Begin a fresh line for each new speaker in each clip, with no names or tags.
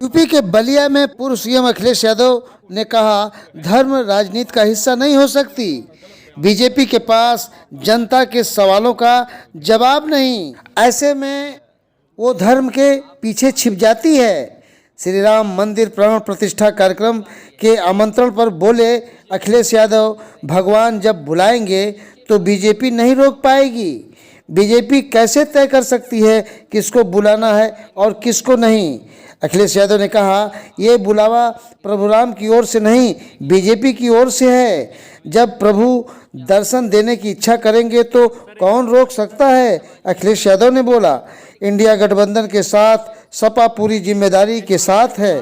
UP के बलिया में पूर्व सीएम अखिलेश यादव ने कहा, धर्म राजनीति का हिस्सा नहीं हो सकती। बीजेपी के पास जनता के सवालों का जवाब नहीं, ऐसे में वो धर्म के पीछे छिप जाती है। श्री राम मंदिर प्राण प्रतिष्ठा कार्यक्रम के आमंत्रण पर बोले अखिलेश यादव, भगवान जब बुलाएंगे तो बीजेपी नहीं रोक पाएगी। बीजेपी कैसे तय कर सकती है किसको बुलाना है और किसको नहीं। अखिलेश यादव ने कहा, ये बुलावा प्रभु राम की ओर से नहीं, बीजेपी की ओर से है। जब प्रभु दर्शन देने की इच्छा करेंगे तो कौन रोक सकता है। अखिलेश यादव ने बोला, इंडिया गठबंधन के साथ सपा पूरी जिम्मेदारी के साथ है।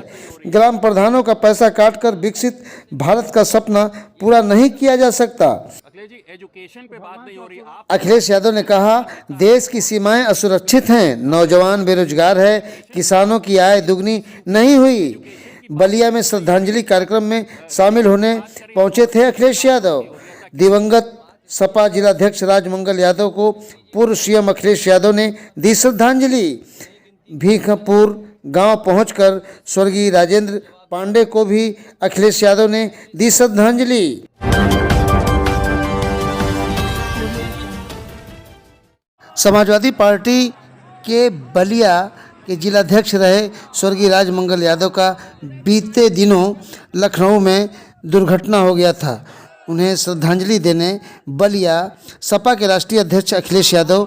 ग्राम प्रधानों का पैसा काटकर विकसित भारत का सपना पूरा नहीं किया जा सकता।
एजुकेशन पे बात नहीं हो रही।
अखिलेश यादव ने कहा, देश की सीमाएं असुरक्षित हैं, नौजवान बेरोजगार है, किसानों की आय दुगनी नहीं हुई। बलिया में श्रद्धांजलि कार्यक्रम में शामिल होने पहुंचे थे अखिलेश यादव। दिवंगत सपा जिलाध्यक्ष राजमंगल यादव को पूर्व सीएम अखिलेश यादव ने दी श्रद्धांजलि। भीखपुर गांव पहुंचकर स्वर्गीय राजेंद्र पांडे को भी अखिलेश यादव ने दी श्रद्धांजलि। समाजवादी पार्टी के बलिया के जिलाध्यक्ष रहे स्वर्गीय राजमंगल यादव का बीते दिनों लखनऊ में दुर्घटना हो गया था। उन्हें श्रद्धांजलि देने बलिया सपा के राष्ट्रीय अध्यक्ष अखिलेश यादव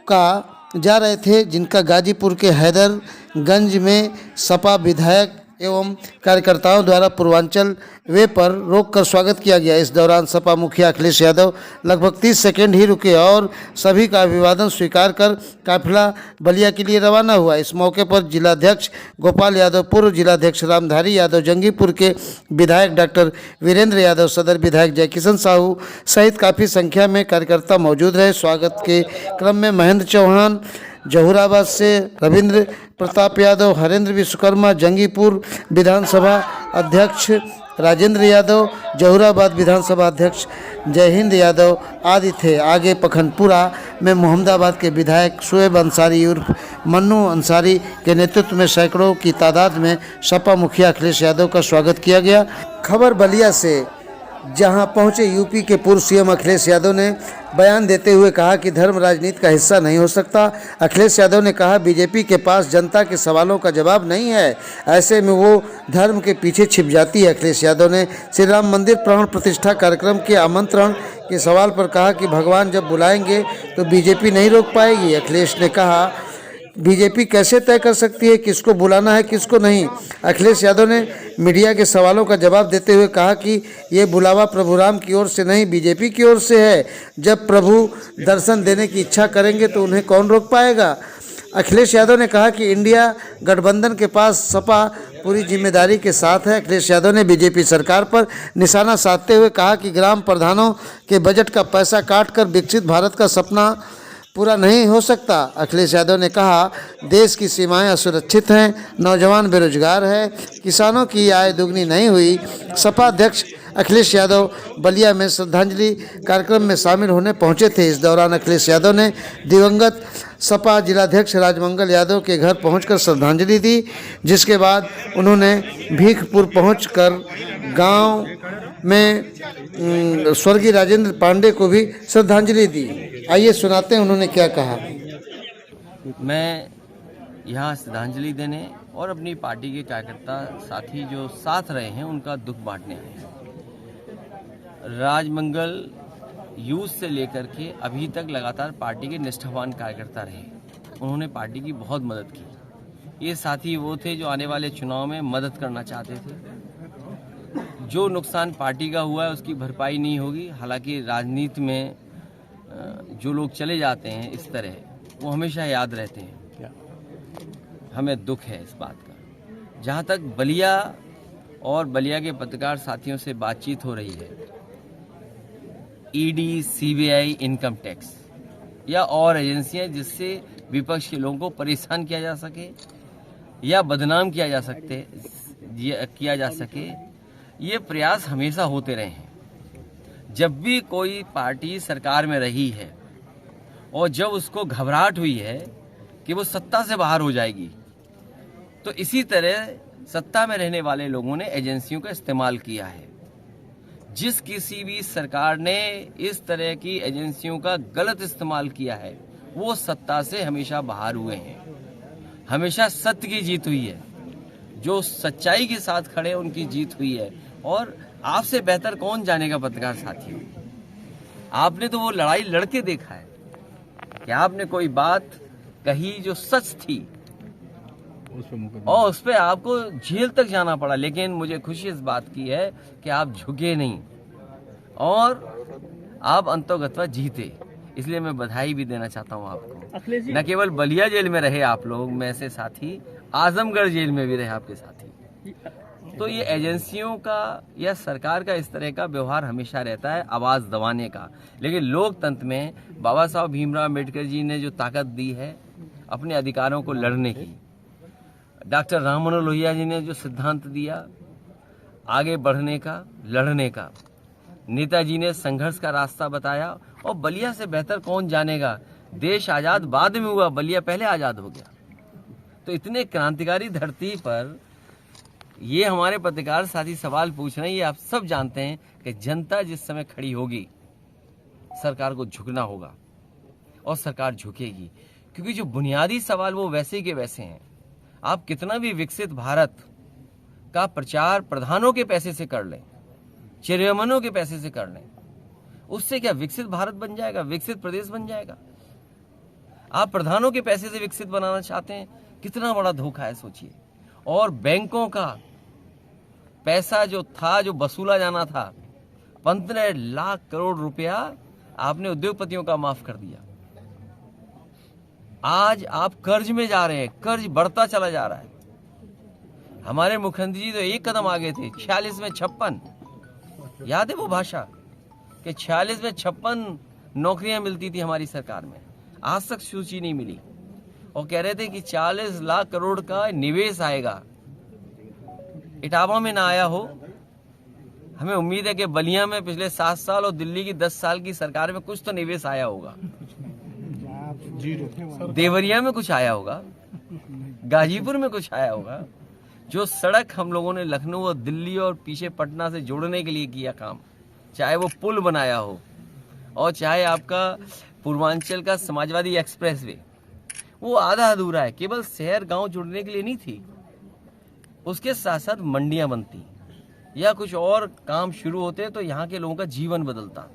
का जा रहे थे, जिनका गाजीपुर के हैदरगंज में सपा विधायक एवं कार्यकर्ताओं द्वारा पूर्वांचल वे पर रोककर स्वागत किया गया। इस दौरान सपा मुखिया अखिलेश यादव लगभग 30 सेकंड ही रुके और सभी का अभिवादन स्वीकार कर काफिला बलिया के लिए रवाना हुआ। इस मौके पर जिलाध्यक्ष गोपाल यादव, पूर्व जिलाध्यक्ष रामधारी यादव, जंगीपुर के विधायक डॉक्टर वीरेंद्र यादव, सदर विधायक जयकिशन साहू सहित काफ़ी संख्या में कार्यकर्ता मौजूद रहे। स्वागत के क्रम में महेंद्र चौहान जहुराबाद से, रविंद्र प्रताप यादव, हरेंद्र विश्वकर्मा, जंगीपुर विधानसभा अध्यक्ष राजेंद्र यादव, जहुराबाद विधानसभा अध्यक्ष जय हिंद यादव आदि थे। आगे पखनपुरा में मोहम्मदाबाद के विधायक शोएब अंसारी उर्फ मन्नू अंसारी के नेतृत्व में सैकड़ों की तादाद में सपा मुखिया अखिलेश यादव का स्वागत किया गया। खबर बलिया से, जहां पहुंचे यूपी के पूर्व सीएम अखिलेश यादव ने बयान देते हुए कहा कि धर्म राजनीति का हिस्सा नहीं हो सकता। अखिलेश यादव ने कहा, बीजेपी के पास जनता के सवालों का जवाब नहीं है, ऐसे में वो धर्म के पीछे छिप जाती है। अखिलेश यादव ने श्री राम मंदिर प्राण प्रतिष्ठा कार्यक्रम के आमंत्रण के सवाल पर कहा कि भगवान जब बुलाएंगे तो बीजेपी नहीं रोक पाएगी। अखिलेश ने कहा, बीजेपी कैसे तय कर सकती है किसको बुलाना है किसको नहीं। अखिलेश यादव ने मीडिया के सवालों का जवाब देते हुए कहा कि ये बुलावा प्रभु राम की ओर से नहीं, बीजेपी की ओर से है। जब प्रभु दर्शन देने की इच्छा करेंगे तो उन्हें कौन रोक पाएगा। अखिलेश यादव ने कहा कि इंडिया गठबंधन के पास सपा पूरी जिम्मेदारी के साथ है। अखिलेश यादव ने बीजेपी सरकार पर निशाना साधते हुए कहा कि ग्राम प्रधानों के बजट का पैसा काटकर विकसित भारत का सपना पूरा नहीं हो सकता। अखिलेश यादव ने कहा, देश की सीमाएं असुरक्षित हैं, नौजवान बेरोजगार है, किसानों की आय दुगनी नहीं हुई। सपा अध्यक्ष अखिलेश यादव बलिया में श्रद्धांजलि कार्यक्रम में शामिल होने पहुंचे थे। इस दौरान अखिलेश यादव ने दिवंगत सपा जिलाध्यक्ष राजमंगल यादव के घर पहुंचकर श्रद्धांजलि दी, जिसके बाद उन्होंने भीखपुर पहुंचकर गांव में स्वर्गीय राजेंद्र पांडे को भी श्रद्धांजलि दी। आइए सुनाते हैं उन्होंने क्या कहा।
मैं यहाँ श्रद्धांजलि देने और अपनी पार्टी के कार्यकर्ता साथी जो साथ रहे हैं उनका दुख बांटने आए हैं। राजमंगल यूथ से लेकर के अभी तक लगातार पार्टी के निष्ठावान कार्यकर्ता रहे। उन्होंने पार्टी की बहुत मदद की। ये साथी वो थे जो आने वाले चुनाव में मदद करना चाहते थे। जो नुकसान पार्टी का हुआ है उसकी भरपाई नहीं होगी। हालांकि राजनीति में जो लोग चले जाते हैं इस तरह, वो हमेशा याद रहते हैं। हमें दुख है इस बात का। जहाँ तक बलिया और बलिया के पत्रकार साथियों से बातचीत हो रही है, ईडी, सीबीआई, इनकम टैक्स या और एजेंसियां जिससे विपक्ष के लोगों को परेशान किया जा सके या बदनाम किया जा सके, ये प्रयास हमेशा होते रहे हैं। जब भी कोई पार्टी सरकार में रही है और जब उसको घबराहट हुई है कि वो सत्ता से बाहर हो जाएगी, तो इसी तरह सत्ता में रहने वाले लोगों ने एजेंसियों का इस्तेमाल किया है। जिस किसी भी सरकार ने इस तरह की एजेंसियों का गलत इस्तेमाल किया है वो सत्ता से हमेशा बाहर हुए हैं। हमेशा सत्य की जीत हुई है, जो सच्चाई के साथ खड़े उनकी जीत हुई है। और आपसे बेहतर कौन जानेगा पत्रकार साथियों, आपने तो वो लड़ाई लड़के देखा है कि आपने कोई बात कही जो सच थी और उस पर आपको जेल तक जाना पड़ा, लेकिन मुझे खुशी इस बात की है कि आप झुके नहीं और आप अंतोगत्वा जीते। इसलिए मैं बधाई भी देना चाहता हूं आपको। न केवल बलिया जेल में रहे आप लोग में से साथी, आजमगढ़ जेल में भी रहे आपके साथी। तो ये एजेंसियों का या सरकार का इस तरह का व्यवहार हमेशा रहता है, आवाज दबाने का। लेकिन लोकतंत्र में बाबा साहब भीमराव अम्बेडकर जी ने जो ताकत दी है अपने अधिकारों को लड़ने की, डॉक्टर राम मनोहर लोहिया जी ने जो सिद्धांत दिया आगे बढ़ने का, लड़ने का, नेताजी ने संघर्ष का रास्ता बताया। और बलिया से बेहतर कौन जानेगा, देश आजाद बाद में हुआ, बलिया पहले आजाद हो गया। तो इतने क्रांतिकारी धरती पर ये हमारे पत्रकार साथी सवाल पूछ रहे हैं, ये आप सब जानते हैं कि जनता जिस समय खड़ी होगी सरकार को झुकना होगा और सरकार झुकेगी, क्योंकि जो बुनियादी सवाल वो वैसे के वैसे हैं। आप कितना भी विकसित भारत का प्रचार प्रधानों के पैसे से कर लें, चेयरमैनों के पैसे से कर लें, उससे क्या विकसित भारत बन जाएगा, विकसित प्रदेश बन जाएगा? आप प्रधानों के पैसे से विकसित बनाना चाहते हैं, कितना बड़ा धोखा है सोचिए। और बैंकों का पैसा जो था, जो वसूला जाना था, 15 लाख करोड़ रुपया आपने उद्योगपतियों का माफ कर दिया। आज आप कर्ज में जा रहे हैं, कर्ज बढ़ता चला जा रहा है। हमारे मुख्यमंत्री जी तो एक कदम आगे थे, 46 में 56, याद है वो भाषा कि 46 में 56 नौकरियां मिलती थी हमारी सरकार में, आज तक सूची नहीं मिली। और कह रहे थे कि 40 लाख करोड़ का निवेश आएगा, इटावा में ना आया हो। हमें उम्मीद है कि बलिया में पिछले 7 साल और दिल्ली की 10 साल की सरकार में कुछ तो निवेश आया होगा, देवरिया में कुछ आया होगा, गाजीपुर में कुछ आया होगा। जो सड़क हम लोगों ने लखनऊ और दिल्ली और पीछे पटना से जोड़ने के लिए किया काम, चाहे वो पुल बनाया हो और चाहे आपका पूर्वांचल का समाजवादी एक्सप्रेस वे, वो आधा अधूरा है। केवल शहर गांव जुड़ने के लिए नहीं थी, उसके साथ साथ मंडियां बनती या कुछ और काम शुरू होते तो यहाँ के लोगों का जीवन बदलता।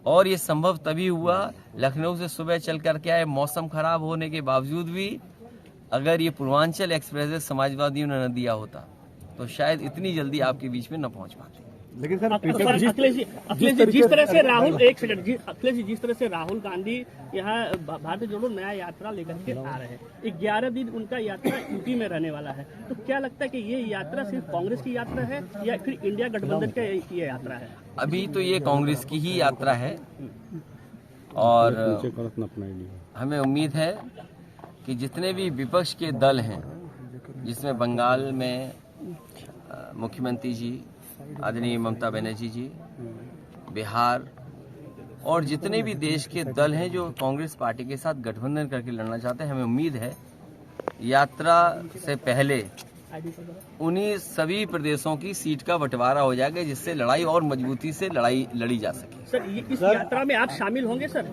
और ये संभव तभी हुआ, लखनऊ से सुबह चल करके आए, मौसम खराब होने के बावजूद भी अगर ये पूर्वांचल एक्सप्रेस समाजवादियों ने न दिया होता तो शायद इतनी जल्दी आपके बीच में न पहुंच पाते।
लेकिन सर अखिलेश जी जिस तरह से राहुल, एक सेकंड जी, अखिलेश जी जिस तरह से राहुल गांधी यहाँ भारतीय जोड़ो नया यात्रा लेकर के आ रहे हैं, 11 दिन उनका यात्रा यूपी में रहने वाला है, तो क्या लगता है कि ये यात्रा सिर्फ कांग्रेस की यात्रा है या फिर इंडिया गठबंधन का ये यात्रा है?
अभी तो ये कांग्रेस की ही यात्रा है और हमें उम्मीद है कि जितने भी विपक्ष के दल हैं, जिसमें बंगाल में मुख्यमंत्री जी आदरणीय ममता बनर्जी जी, बिहार और जितने भी देश के दल हैं जो कांग्रेस पार्टी के साथ गठबंधन करके लड़ना चाहते हैं, हमें उम्मीद है यात्रा से पहले उन्हीं सभी प्रदेशों की सीट का बंटवारा हो जाएगा, जिससे लड़ाई और मजबूती से लड़ी जा सके।
सर इस यात्रा में आप शामिल होंगे सर,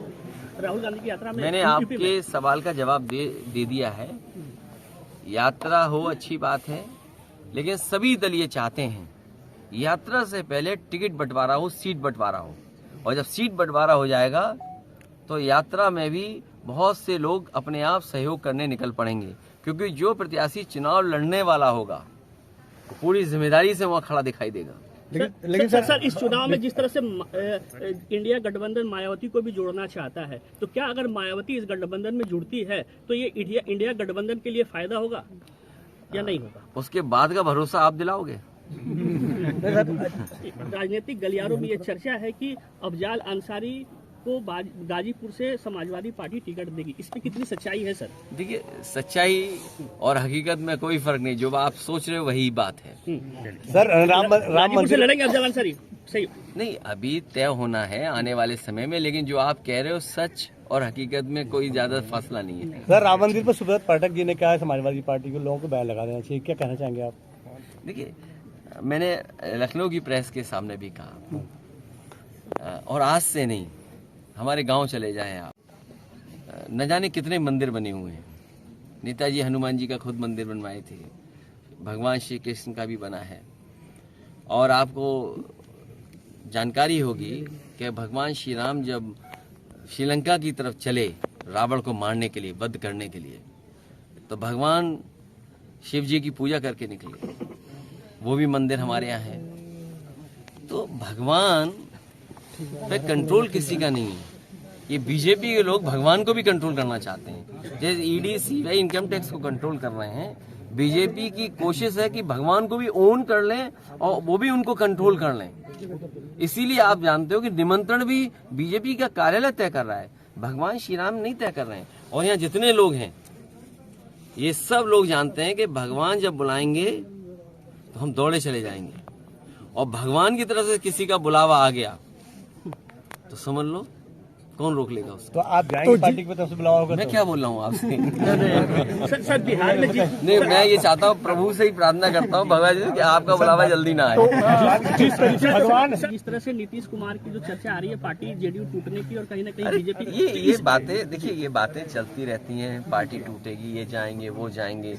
राहुल गांधी की यात्रा में?
मैंने आपके सवाल का जवाब दे दिया है। यात्रा हो अच्छी बात है, लेकिन सभी दल ये चाहते हैं यात्रा से पहले टिकट बंटवारा हो, सीट बंटवारा हो। और जब सीट बंटवारा हो जाएगा तो यात्रा में भी बहुत से लोग अपने आप सहयोग करने निकल पड़ेंगे, क्योंकि जो प्रत्याशी चुनाव लड़ने वाला होगा पूरी जिम्मेदारी से वहाँ खड़ा दिखाई देगा।
लेकिन सर इस चुनाव में जिस तरह से इंडिया गठबंधन मायावती को भी जोड़ना चाहता है, तो क्या अगर मायावती इस गठबंधन में जुड़ती है तो ये इंडिया गठबंधन के लिए फायदा होगा या नहीं होगा?
उसके बाद का भरोसा आप दिलाओगे।
राजनीतिक गलियारों में ये चर्चा है कि अफजाल अंसारी को गाजीपुर से समाजवादी पार्टी टिकट देगी, इसमें कितनी सच्चाई है सर? देखिए,
सच्चाई और हकीकत में कोई फर्क नहीं, जो आप सोच रहे हो वही बात है।
सर राम से लड़ेंगे अफजाल अंसारी? सही
नहीं, अभी तय होना है आने वाले समय में, लेकिन जो आप कह रहे हो सच और हकीकत में कोई ज्यादा फासला नहीं है।
सर, राम मंदिर पर सुब्रत पाठक जी ने कहा है समाजवादी पार्टी को लोगों को बैन लगा देना चाहिए, क्या कहना चाहेंगे आप?
देखिए, मैंने लखनऊ की प्रेस के सामने भी कहा, और आज से नहीं, हमारे गांव चले जाएं आप, न जाने कितने मंदिर बने हुए हैं। नेताजी हनुमान जी का खुद मंदिर बनवाए थे, भगवान श्री कृष्ण का भी बना है, और आपको जानकारी होगी कि भगवान श्री राम जब श्रीलंका की तरफ चले रावण को मारने के लिए, वध करने के लिए, तो भगवान शिव जी की पूजा करके निकले। वो भी मंदिर हमारे यहाँ है। तो भगवान पे कंट्रोल किसी का नहीं है। ये बीजेपी के लोग भगवान को भी कंट्रोल करना चाहते हैं। जैसे ईडी सीबीआई इनकम टैक्स को कंट्रोल कर रहे हैं, बीजेपी की कोशिश है कि भगवान को भी ओन कर लें और वो भी उनको कंट्रोल कर लें। इसीलिए आप जानते हो कि निमंत्रण भी बीजेपी का कार्यालय तय कर रहा है, भगवान श्री राम नहीं तय कर रहे हैं। और यहाँ जितने लोग हैं, ये सब लोग जानते हैं कि भगवान जब बुलाएंगे तो हम दौड़े चले जाएंगे, और भगवान की तरफ से किसी का बुलावा आ गया तो समझ लो कौन रोक लेगा उसको।
तो आप जाएंगे पार्टी की तरफ से बुलावा होगा?
मैं क्या बोल रहा हूँ आपसे?
सर बिहार में
नहीं, मैं ये चाहता हूँ, प्रभु से ही प्रार्थना करता हूँ भगवान जी कि आपका बुलावा जल्दी ना आए।
भगवान जिस तरह से नीतीश कुमार की जो चर्चा आ रही है पार्टी जेडीयू टूटने की, और कहीं ना कहीं बीजेपी
ये बातें, देखिए ये बातें चलती रहती हैं, पार्टी टूटेगी, ये जाएंगे वो जाएंगे।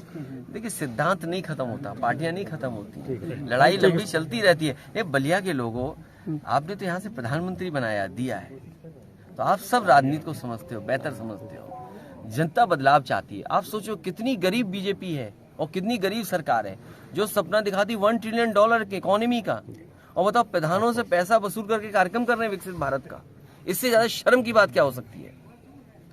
देखिए सिद्धांत नहीं खत्म होता, पार्टियां नहीं खत्म होती, लड़ाई लंबी चलती रहती है। ये बलिया के लोगों, आपने तो यहाँ से प्रधानमंत्री बनाया दिया है, तो आप सब राजनीति को समझते हो, बेहतर समझते हो। जनता बदलाव चाहती है। आप सोचो कितनी गरीब बीजेपी है और कितनी गरीब सरकार है जो सपना दिखाती $1 ट्रिलियन के इकोनॉमी का, और बताओ प्रधानों से पैसा वसूल करके कार्यक्रम कर रहे हैं विकसित भारत का। इससे ज्यादा शर्म की बात क्या हो सकती है?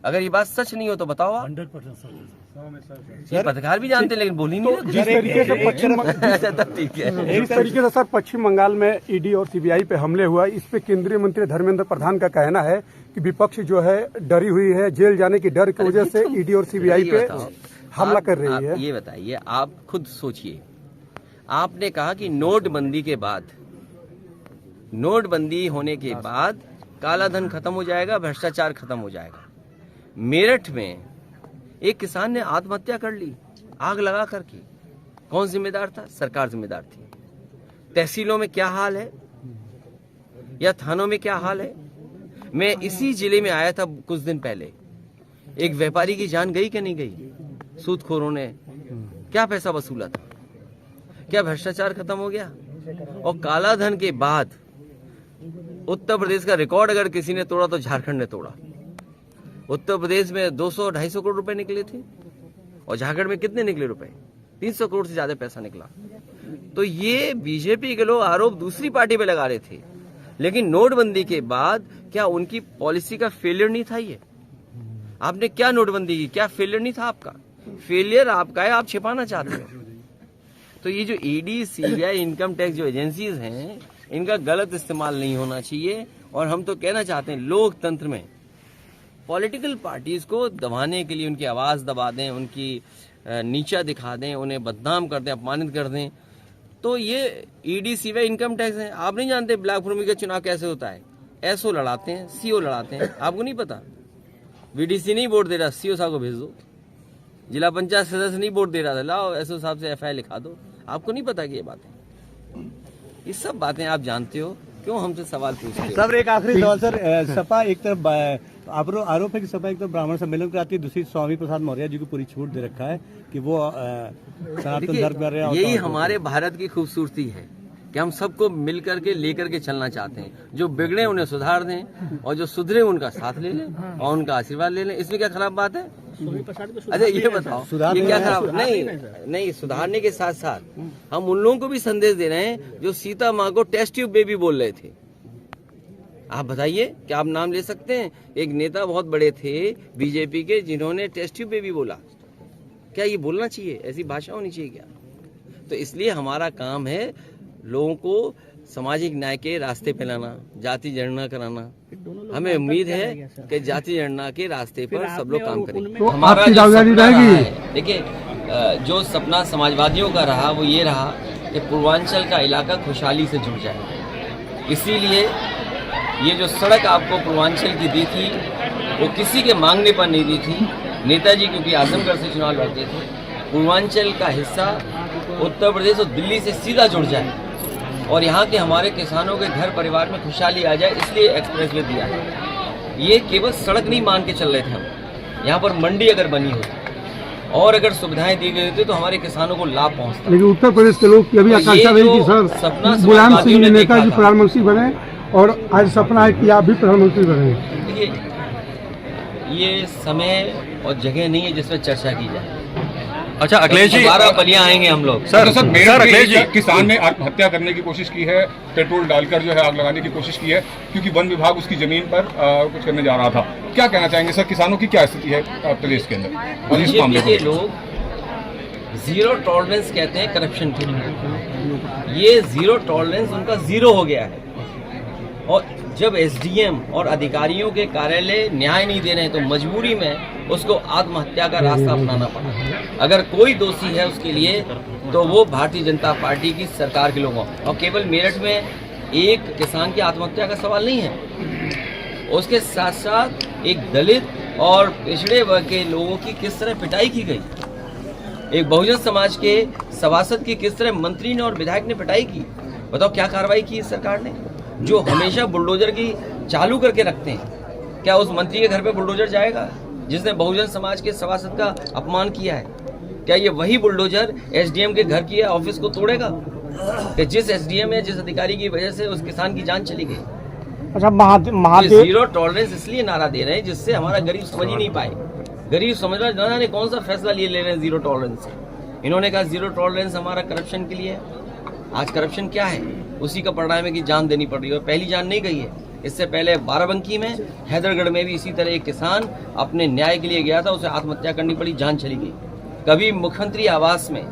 अगर ये बात सच नहीं हो तो बताओ आप। 100% ये पत्रकार भी जानते हैं, लेकिन बोल ही नहीं रहे।
जिस तरीके से
ठीक है।
जिस तरीके से सर पश्चिम बंगाल में ईडी और सीबीआई पे हमले हुआ, इस पे केंद्रीय मंत्री धर्मेंद्र प्रधान का कहना है कि विपक्ष जो है डरी हुई है, जेल जाने की डर की वजह से ईडी और सीबीआई पे हमला कर रही है।
ये बताइए, आप खुद सोचिए, आपने कहा कि नोटबंदी के बाद, नोटबंदी होने के बाद काला धन खत्म हो जाएगा, भ्रष्टाचार खत्म हो जाएगा। मेरठ में एक किसान ने आत्महत्या कर ली आग लगा करके। कौन जिम्मेदार था? सरकार जिम्मेदार थी। तहसीलों में क्या हाल है या थानों में क्या हाल है? मैं इसी जिले में आया था कुछ दिन पहले, एक व्यापारी की जान गई कि नहीं गई? सूदखोरों ने क्या पैसा वसूला था? क्या भ्रष्टाचार खत्म हो गया? और काला धन के बाद उत्तर प्रदेश का रिकॉर्ड अगर किसी ने तोड़ा तो झारखंड ने तोड़ा। उत्तर प्रदेश में 200-250 करोड़ रुपए निकले थे, और झारखंड में कितने निकले रुपए? 300 करोड़ से ज्यादा पैसा निकला। तो ये बीजेपी के लोग आरोप दूसरी पार्टी पे लगा रहे थे, लेकिन नोटबंदी के बाद क्या उनकी पॉलिसी का फेलियर नहीं था? ये आपने क्या नोटबंदी की, क्या फेलियर नहीं था आपका? फेलियर आपका है, आप छिपाना चाहते हो। तो ये जो ईडी सीबीआई इनकम टैक्स जो एजेंसीज हैं, इनका गलत इस्तेमाल नहीं होना चाहिए। और हम तो कहना चाहते हैं, लोकतंत्र में पॉलिटिकल पार्टीज को दबाने के लिए उनकी आवाज दबा दें, उनकी नीचा दिखा दें, उन्हें बदनाम कर दें, अपमानित कर दें, तो ये ईडी सीबीआई इनकम टैक्स है। आप नहीं जानते ब्लैक भूमि का चुनाव कैसे होता है? एसओ लड़ाते हैं, सीओ लड़ाते हैं, आपको नहीं पता? वीडीसी नहीं वोट दे रहा, सीओ साहब को भेज दो। जिला पंचायत सदस्य नहीं वोट दे रहा था, लाओ एसओ साहब से एफआईआर लिखा दो। आपको नहीं पता कि ये बातें, ये सब बातें आप जानते हो, क्यों हमसे सवाल पूछते हो?
सर एक आखिरी सवाल सर, सपा एक तरफ आरोप है कि सपा एक तरफ ब्राह्मण सम्मेलन कराती है, दूसरी स्वामी प्रसाद मौर्य जी को पूरी छूट दे रखा है कि वो सनातन धर्म कर रहे हैं।
यही हमारे भारत की खूबसूरती है कि हम सबको मिल करके लेकर के चलना चाहते हैं। जो बिगड़े उन्हें सुधार दें, और जो सुधरे उनका साथ ले लें और उनका आशीर्वाद ले लें। इसमें क्या खराब बात है? अच्छा ये बताओ, ये क्या खराब? नहीं, सुधारने के साथ साथ हम उन लोगों को भी संदेश दे रहे हैं जो सीता माँ को टेस्ट ट्यूब बेबी बोल रहे थे। आप बताइए, क्या आप नाम ले सकते हैं? एक नेता बहुत बड़े थे बीजेपी के, जिन्होंने टेस्ट ट्यूब बेबी बोला। क्या ये बोलना चाहिए? ऐसी भाषा होनी चाहिए क्या? तो इसलिए हमारा काम है लोगों को सामाजिक न्याय के रास्ते पे लाना, जाति जनगणना कराना। हमें उम्मीद है कि जाति जनगणना के रास्ते पर सब लोग काम करेंगे।
तो
हमारा
आपकी
जो
दावेदारी
सपना
रहेगी?
रहा है, देखिए जो सपना समाजवादियों का रहा वो ये रहा कि पूर्वांचल का इलाका खुशहाली से जुड़ जाए। इसीलिए ये जो सड़क आपको पूर्वांचल की दी थी, वो किसी के मांगने पर नहीं दी थी। नेताजी क्योंकि आजमगढ़ से चुनाव लड़ते थे, पूर्वांचल का हिस्सा उत्तर प्रदेश और दिल्ली से सीधा जुड़ जाए और यहाँ के हमारे किसानों के घर परिवार में खुशहाली आ जाए, इसलिए एक्सप्रेसवे दिया है। ये केवल सड़क नहीं मान के चल रहे थे हम, यहाँ पर मंडी अगर बनी होती और अगर सुविधाएं दी गई होती तो हमारे किसानों को लाभ पहुँचता।
लेकिन उत्तर प्रदेश के लोग की अभी आकांक्षा रही कि सर मुलायम सिंह नेताजी प्रधानमंत्री बने, और आज सपना है कि आप भी प्रधानमंत्री बने।
देखिए, ये समय और जगह नहीं है जिसमें चर्चा की जाए।
अच्छा अखिलेश जी,
12 बलियां आएंगे हम लोग।
सर
अखिलेश जी,
किसान ने आत्महत्या करने की कोशिश की है, पेट्रोल डालकर जो है आग लगाने की कोशिश की है, क्योंकि वन विभाग उसकी जमीन पर कुछ करने जा रहा था। क्या कहना चाहेंगे सर, किसानों की क्या स्थिति है प्रदेश के अंदर और इस मामले
के लोग जीरो टॉलरेंस कहते हैं करप्शन के लिए। ये जीरो टॉलरेंस उनका जीरो हो गया है, और जब एसडीएम और अधिकारियों के कार्यालय न्याय नहीं दे रहे हैं तो मजबूरी में उसको आत्महत्या का रास्ता अपनाना पड़ा। अगर कोई दोषी है उसके लिए तो वो भारतीय जनता पार्टी की सरकार के लोगों, और केवल मेरठ में एक किसान की आत्महत्या का सवाल नहीं है, उसके साथ साथ एक दलित और पिछड़े वर्ग के लोगों की किस तरह पिटाई की गई, एक बहुजन समाज के सभासद की किस तरह मंत्री ने और विधायक ने पिटाई की। बताओ क्या कार्रवाई की इस सरकार ने, जो हमेशा बुलडोजर की चालू करके रखते हैं। क्या उस मंत्री के घर पे बुलडोजर जाएगा जिसने बहुजन समाज के सभासद का अपमान किया है? क्या ये वही बुलडोजर एसडीएम के घर की ऑफिस को तोड़ेगा कि जिस एसडीएम या जिस अधिकारी की वजह से उस किसान की जान चली गई?
अच्छा,
जीरो टॉलरेंस इसलिए नारा दे रहे हैं जिससे हमारा गरीब समझ ही नहीं पाए। गरीब समझ रहा जाने कौन सा फैसला ले रहे हैं जीरो टॉलरेंस से। इन्होंने कहा जीरो टॉलरेंस हमारा करप्शन के लिए है। आज करप्शन क्या है, उसी का परिणाम है कि जान देनी पड़ रही है, और पहली जान नहीं गई है। इससे पहले बाराबंकी में, हैदरगढ़ में भी इसी तरह एक किसान अपने न्याय के लिए गया था, उसे आत्महत्या करनी पड़ी, जान चली गई। कभी मुख्यमंत्री आवास में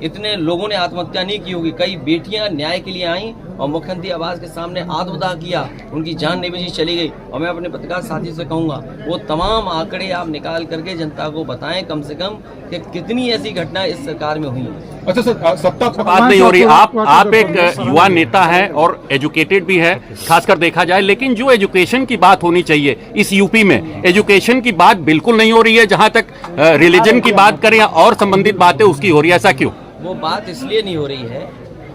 इतने लोगों ने आत्महत्या नहीं की होगी। कई बेटियां न्याय के लिए आई और मुख्यमंत्री आवास के सामने आत्मदाह किया, उनकी जान नहीं बची, चली गई। और मैं अपने पत्रकार साथी से कहूंगा वो तमाम आंकड़े आप निकाल करके जनता को बताएं कम से कम कि कितनी ऐसी घटना इस सरकार में हुई है।
अच्छा सर, सत्ता
बात नहीं हो रही। आप एक युवा नेता हैं और एजुकेटेड भी है, खासकर देखा जाए, लेकिन जो एजुकेशन की बात होनी चाहिए इस यूपी में, एजुकेशन की बात बिल्कुल नहीं हो रही है। जहां तक रिलीजन की बात करें या और संबंधित बातें उसकी हो रही है, ऐसा क्यों?
वो बात इसलिए नहीं हो रही है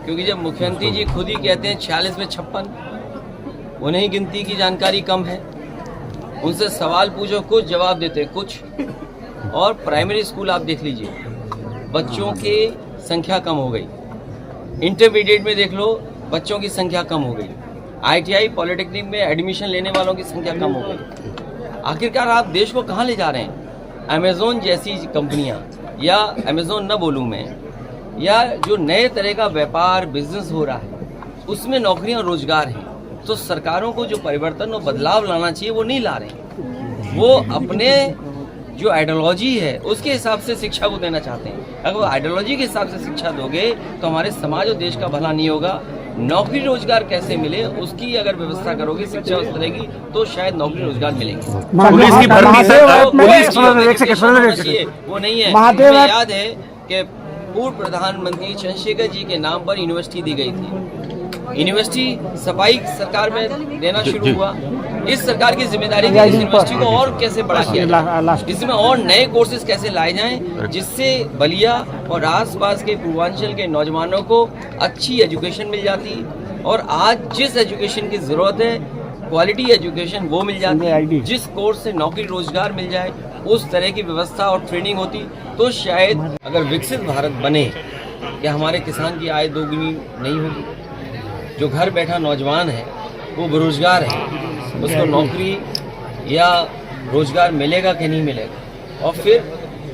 क्योंकि जब मुख्यमंत्री जी खुद ही कहते हैं 46 में 56, उन्हें गिनती की जानकारी कम है। उनसे सवाल पूछो कुछ जवाब देते हैं कुछ। और प्राइमरी स्कूल आप देख लीजिए, बच्चों की संख्या कम हो गई। इंटरमीडिएट में देख लो, बच्चों की संख्या कम हो गई। ITI पॉलिटेक्निक में एडमिशन लेने वालों की संख्या कम हो गई। आखिरकार आप देश को कहाँ ले जा रहे हैं? अमेजोन जैसी कंपनियां, या अमेजोन न बोलूं मैं, या जो नए तरह का व्यापार बिजनेस हो रहा है उसमें नौकरियां रोजगार हैं। तो सरकारों को जो परिवर्तन और बदलाव लाना चाहिए वो नहीं ला रहे। वो अपने जो आइडियोलॉजी है उसके हिसाब से शिक्षा को देना चाहते हैं। अगर वो आइडियोलॉजी के हिसाब से शिक्षा दोगे तो हमारे समाज और देश का भला नहीं होगा। नौकरी रोजगार कैसे मिले उसकी अगर व्यवस्था करोगे शिक्षा उस तरह की, तो शायद नौकरी रोजगार मिलेंगे।
पुलिस की भर्ती
वो नहीं है। मुझे याद है कि पूर्व प्रधानमंत्री चंद्रशेखर जी के नाम पर यूनिवर्सिटी दी गई थी। यूनिवर्सिटी सफाई सरकार में देना शुरू हुआ। इस सरकार की जिम्मेदारी है इस यूनिवर्सिटी को और कैसे बढ़ा किया जाए, इसमें और नए कोर्सेज कैसे लाए जाएं जिससे बलिया और आसपास के पूर्वांचल के नौजवानों को अच्छी एजुकेशन मिल जाती। और आज जिस एजुकेशन की जरूरत है, क्वालिटी एजुकेशन, वो मिल जाती है। जिस कोर्स से नौकरी रोजगार मिल जाए उस तरह की व्यवस्था और ट्रेनिंग होती तो शायद अगर विकसित भारत बने, क्या हमारे किसान की आय दोगुनी नहीं होगी? जो घर बैठा नौजवान है वो बेरोजगार है, उसको नौकरी या रोजगार मिलेगा कि नहीं मिलेगा? और फिर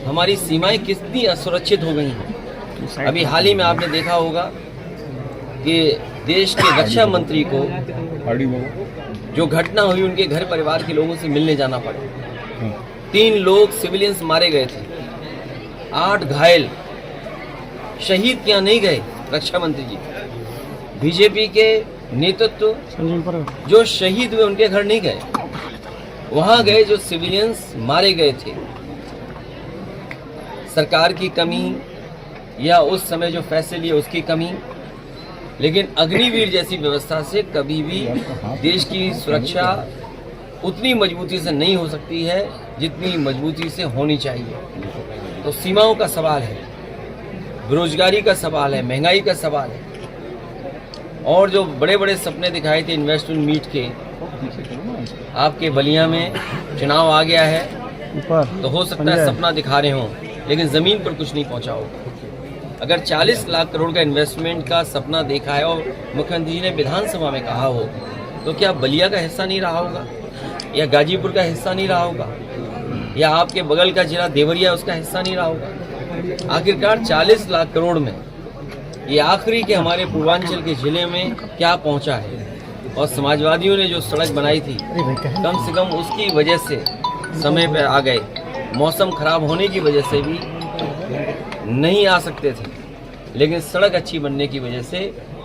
हमारी सीमाएं कितनी असुरक्षित हो गई हैं। अभी हाल ही में आपने देखा होगा कि देश के रक्षा मंत्री को जो घटना हुई उनके घर परिवार के लोगों से मिलने जाना पड़ा। 3 लोग सिविलियंस मारे गए थे, 8 घायल। शहीद क्या नहीं गए रक्षा मंत्री जी? बीजेपी के नेतृत्व जो शहीद हुए उनके घर नहीं गए, वहां गए जो सिविलियंस मारे गए थे। सरकार की कमी या उस समय जो फैसले लिए उसकी कमी, लेकिन अग्निवीर जैसी व्यवस्था से कभी भी देश की सुरक्षा उतनी मजबूती से नहीं हो सकती है जितनी मजबूती से होनी चाहिए। तो सीमाओं का सवाल है, बेरोजगारी का सवाल है, महंगाई का सवाल है, और जो बड़े बड़े सपने दिखाए थे इन्वेस्टमेंट मीट के, आपके बलिया में चुनाव आ गया है तो हो सकता है सपना दिखा रहे हों लेकिन ज़मीन पर कुछ नहीं पहुंचा हो। अगर 40 लाख करोड़ का इन्वेस्टमेंट का सपना देखा है और मुख्यमंत्री जी ने विधानसभा में कहा हो, तो क्या बलिया का हिस्सा नहीं रहा होगा, या गाजीपुर का हिस्सा नहीं रहा होगा, या आपके बगल का जिला देवरिया उसका हिस्सा नहीं रहा होगा? आखिरकार 40 लाख करोड़ में ये आखिरी के हमारे पूर्वांचल के जिले में क्या पहुंचा है? और समाजवादियों ने जो सड़क बनाई थी, कम से कम उसकी वजह से समय पर आ गए। मौसम खराब होने की वजह से भी नहीं आ सकते थे, लेकिन सड़क अच्छी बनने की वजह से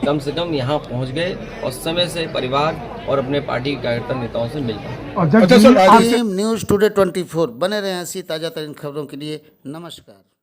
कम यहाँ पहुंच गए और समय से परिवार और अपने पार्टी के कार्यकर्ता नेताओं से मिल पाए।
न्यूज़ टुडे 24 बने रहे ऐसी ताज़ा तरीन खबरों के लिए। नमस्कार।